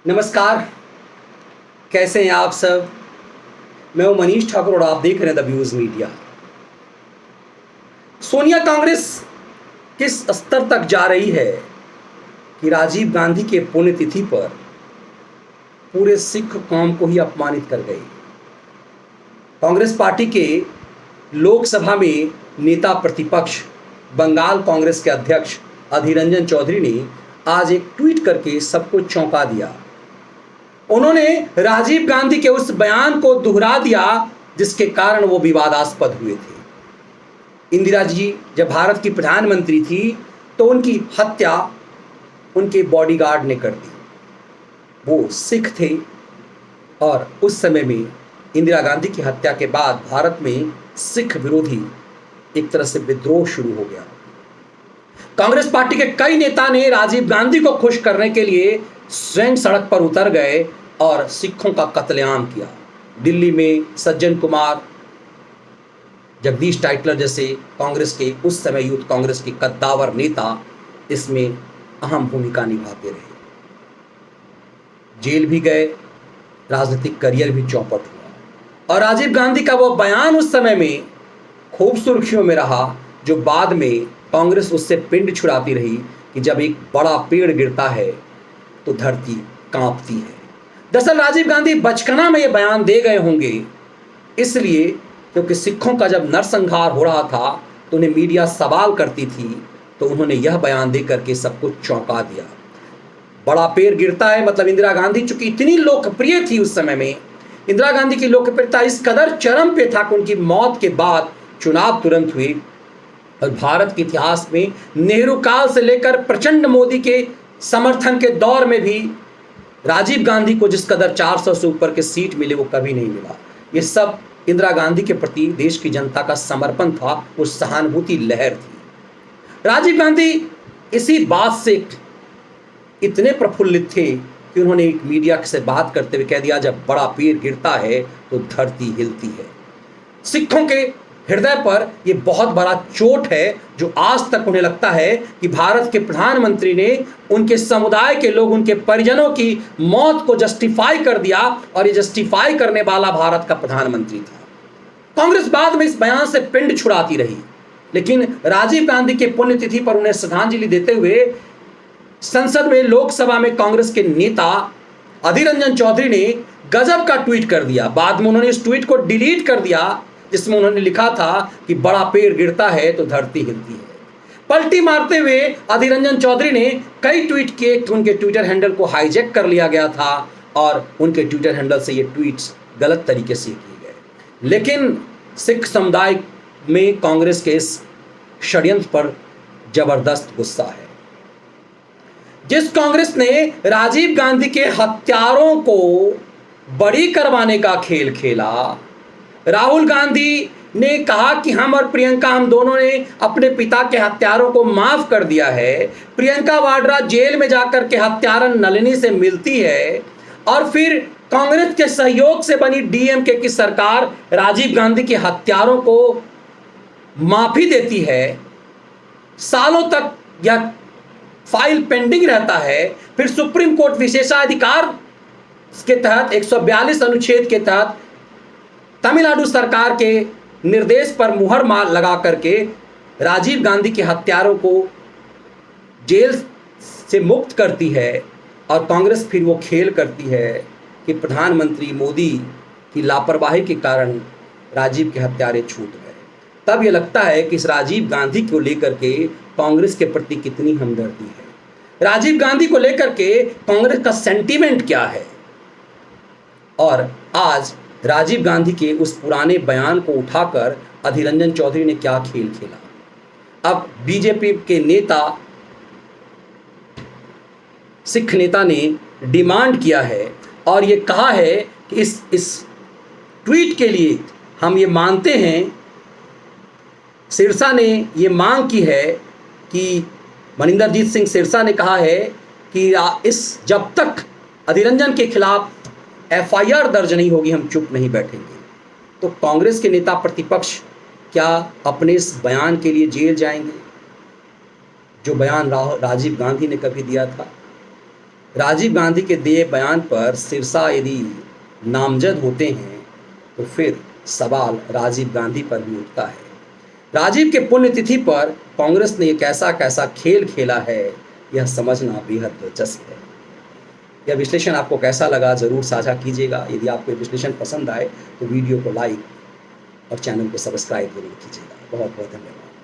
नमस्कार। कैसे हैं आप सब। मैं हूं मनीष ठाकुर और आप देख रहे हैं the views media. Sonia Congress किस स्तर तक जा रही है कि राजीव गांधी के पुण्यतिथि पर पूरे सिख कौम को ही अपमानित कर गई। कांग्रेस पार्टी के लोकसभा में नेता प्रतिपक्ष बंगाल कांग्रेस के अध्यक्ष अधीर रंजन चौधरी ने आज एक ट्वीट करके सबको चौंका दिया। उन्होंने राजीव गांधी के उस बयान को दोहरा दिया जिसके कारण वो विवादास्पद हुए थे। इंदिरा जी जब भारत की प्रधानमंत्री थी तो उनकी हत्या उनके बॉडीगार्ड ने कर दी। वो सिख थे और उस समय में इंदिरा गांधी की हत्या के बाद भारत में सिख विरोधी एक तरह से विद्रोह शुरू हो गया। कांग्रेस पार्टी के कई नेता ने राजीव गांधी को खुश करने के लिए स्वयं सड़क पर उतर गए और सिखों का कत्लेआम किया। दिल्ली में सज्जन कुमार, जगदीश टाइटलर जैसे कांग्रेस के उस समय यूथ कांग्रेस के कद्दावर नेता इसमें अहम भूमिका निभाते रहे। जेल भी गए, राजनीतिक करियर भी चौपट हुआ और राजीव गांधी का वो बयान उस समय में खूब सुर्खियों में रहा, जो बाद में कांग्रेस उससे पिंड छुड़ाती रही कि जब एक बड़ा पेड़ गिरता है तो धरती कांपती है। दरअसल राजीव गांधी बचपना में ये बयान दे गए होंगे इसलिए क्योंकि सिखों का जब नरसंहार हो रहा था तो उन्हें मीडिया सवाल करती थी, तो उन्होंने यह बयान दे करके सबको चौंका दिया। बड़ा पेड़ गिरता है मतलब इंदिरा गांधी चूंकि इतनी लोकप्रिय थी उस समय में, इंदिरा गांधी की लोकप्रियता इस कदर चरम पे था कि उनकी मौत के बाद चुनाव तुरंत हुए और भारत के इतिहास में नेहरू काल से लेकर प्रचंड मोदी के समर्थन के दौर में भी राजीव गांधी को जिस कदर 400 से ऊपर के सीट मिले वो कभी नहीं मिला। ये सब इंदिरा गांधी के प्रति देश की जनता का समर्पण था, वो सहानुभूति लहर थी। राजीव गांधी इसी बात से इतने प्रफुल्लित थे कि उन्होंने एक मीडिया से बात करते हुए कह दिया, जब बड़ा पेड़ गिरता है तो धरती हिलती है। सिखों के हृदय पर यह बहुत बड़ा चोट है जो आज तक उन्हें लगता है कि भारत के प्रधानमंत्री ने उनके समुदाय के लोग, उनके परिजनों की मौत को जस्टिफाई कर दिया और ये जस्टिफाई करने वाला भारत का प्रधानमंत्री था। कांग्रेस बाद में इस बयान से पिंड छुड़ाती रही, लेकिन राजीव गांधी के पुण्यतिथि पर उन्हें श्रद्धांजलि देते हुए संसद में, लोकसभा में कांग्रेस के नेता अधीर रंजन चौधरी ने गजब का ट्वीट कर दिया। बाद में उन्होंने इस ट्वीट को डिलीट कर दिया जिसमें उन्होंने लिखा था कि बड़ा पेड़ गिरता है तो धरती हिलती है। पलटी मारते हुए अधीर रंजन चौधरी ने कई ट्वीट किए, उनके ट्विटर हैंडल को हाईजैक कर लिया गया था और उनके ट्विटर हैंडल से ये ट्वीट्स गलत तरीके से किए गए। लेकिन सिख समुदाय में कांग्रेस के इस षड्यंत्र पर जबरदस्त गुस्सा है। जिस कांग्रेस ने राजीव गांधी के हत्यारों को बरी करवाने का खेल खेला, राहुल गांधी ने कहा कि हम और प्रियंका, हम दोनों ने अपने पिता के हत्यारों को माफ कर दिया है। प्रियंका वाड्रा जेल में जाकर के हत्यारन नलिनी से मिलती है और फिर कांग्रेस के सहयोग से बनी डीएमके की सरकार राजीव गांधी के हत्यारों को माफी देती है। सालों तक यह फाइल पेंडिंग रहता है, फिर सुप्रीम कोर्ट विशेषाधिकार के तहत 142 अनुच्छेद के तहत तमिलनाडु सरकार के निर्देश पर मुहर मार लगा करके राजीव गांधी के हत्यारों को जेल से मुक्त करती है और कांग्रेस फिर वो खेल करती है कि प्रधानमंत्री मोदी की लापरवाही के कारण राजीव के हत्यारे छूट गए। तब ये लगता है कि इस राजीव गांधी को लेकर के कांग्रेस के प्रति कितनी हमदर्दी है, राजीव गांधी को लेकर के कांग्रेस का सेंटीमेंट क्या है। और आज राजीव गांधी के उस पुराने बयान को उठाकर अधीर रंजन चौधरी ने क्या खेल खेला। अब बीजेपी के नेता, सिख नेता ने डिमांड किया है और ये कहा है कि इस ट्वीट के लिए हम ये मानते हैं, सिरसा ने ये मांग की है कि मनिंदरजीत सिंह सिरसा ने कहा है कि जब तक अधीर रंजन के खिलाफ एफआईआर दर्ज नहीं होगी हम चुप नहीं बैठेंगे। तो कांग्रेस के नेता प्रतिपक्ष क्या अपने इस बयान के लिए जेल जाएंगे जो बयान राजीव गांधी ने कभी दिया था? राजीव गांधी के दिए बयान पर सिरसा यदि नामजद होते हैं तो फिर सवाल राजीव गांधी पर भी उठता है। राजीव के पुण्यतिथि पर कांग्रेस ने कैसा कैसा खेल खेला है, यह समझना बेहद दिलचस्प है। यह विश्लेषण आपको कैसा लगा ज़रूर साझा कीजिएगा। यदि आपको ये विश्लेषण पसंद आए तो वीडियो को लाइक और चैनल को सब्सक्राइब जरूर कीजिएगा। बहुत बहुत धन्यवाद।